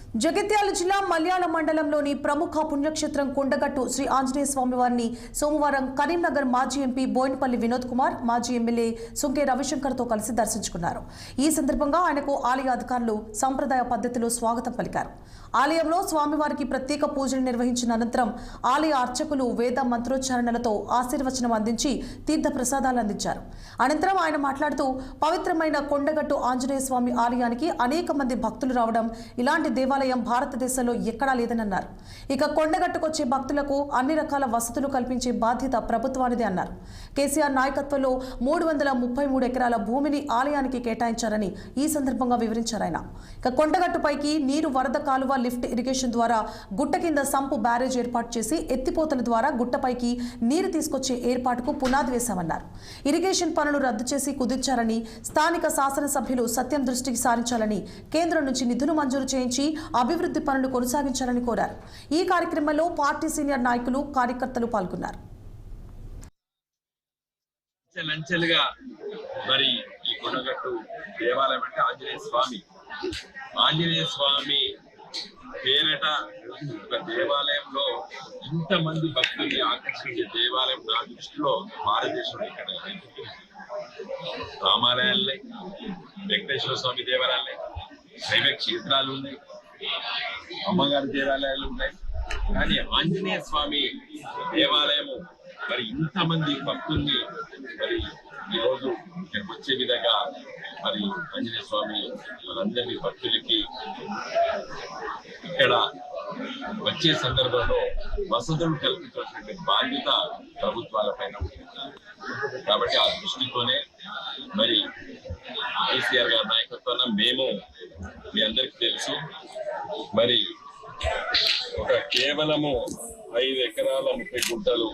జగిత్యాల జిల్లా మల్యాల మండలంలోని ప్రముఖ పుణ్యక్షేత్రం కొండగట్టు శ్రీ ఆంజనేయ స్వామి వారిని సోమవారం కరీంనగర్ మాజీ ఎంపీ బోయినపల్లి వినోద్ కుమార్, మాజీ ఎమ్మెల్యే సుంకే రవిశంకర్తో కలిసి దర్శించుకున్నారు. ఈ సందర్భంగా ఆయనకు ఆలయ అధికారులు సంప్రదాయ పద్ధతిలో స్వాగతం పలికారు. ఆలయంలో స్వామివారికి ప్రత్యేక పూజలు నిర్వహించిన అనంతరం ఆలయ అర్చకులు వేద మంత్రోచ్చారణలతో ఆశీర్వచనం అందించి తీర్థ ప్రసాదాలు అందించారు. అనంతరం ఆయన మాట్లాడుతూ పవిత్రమైన కొండగట్టు ఆంజనేయ స్వామి ఆలయానికి అనేక మంది భక్తులు రావడం ఇలాంటి దేవాలయం భారతదేశంలో ఎక్కడా లేదని అన్నారు. ఇక కొండగట్టుకొచ్చే భక్తులకు అన్ని రకాల వసతులు కల్పించే బాధ్యత ప్రభుత్వానిదే అన్నారు. కేసీఆర్ నాయకత్వంలో 333 ఎకరాల భూమిని ఆలయానికి కేటాయించారని ఈ సందర్భంగా వివరించారు ఆయన. ఇక కొండగట్టుపైకి నీరు వరద కాలువ లిఫ్ట్ ఇరిగేషన్ ద్వారా గుట్ట కింద సంపు బ్యారేజ్ ఏర్పాటు చేసి ఎత్తిపోతల ద్వారా గుట్టపైకి నీరు తీసుకొచ్చే ఏర్పాటుకు పునాది వేశామన్నారు. ఇరిగేషన్ పనులు రద్దు చేసి కుదిర్చారని, స్థానిక శాసనసభ్యులు సత్యం దృష్టికి సారించాలని, కేంద్రం నుంచి నిధులు మంజూరు చేయించి అభివృద్ధి పనులు కొనసాగించాలని కోరారు. ఈ కార్యక్రమంలో పార్టీ సీనియర్ నాయకులు, కార్యకర్తలు పాల్గొన్నారు. మరి ఈ కొండగట్టు దేవాలయం అంటే ఆంజనేయ స్వామి పేరిట ఒక దేవాలయంలో ఇంతమంది భక్తుల్ని ఆకర్షించే దేవాలయం నా దృష్టిలో భారతదేశంలో ఇక్కడ రామాలయాలే, వెంకటేశ్వర స్వామి దేవాలయాలే, శైవ క్షేత్రాలు ఉన్నాయి, అమ్మగారి దేవాలయాలు ఉన్నాయి. కానీ ఆంజనేయ స్వామి దేవాలయము మరి ఇంతమంది భక్తుల్ని మరి ఈరోజు ఇక్కడికి వచ్చే విధంగా మరి ఆంజనేయ స్వామి వాళ్ళందరినీ భక్తులకి ఇక్కడ వచ్చే సందర్భంలో వసతులు కల్పించాల్సిన బాధ్యత ప్రభుత్వాల పైన ఉంటుంది. కాబట్టి ఆ దృష్టితోనే మరి కేసీఆర్ గారి నాయకత్వాన మేము మీ అందరికీ తెలుసు మరి ఒక కేవలము 5 ఎకరాల 30 గుంటలు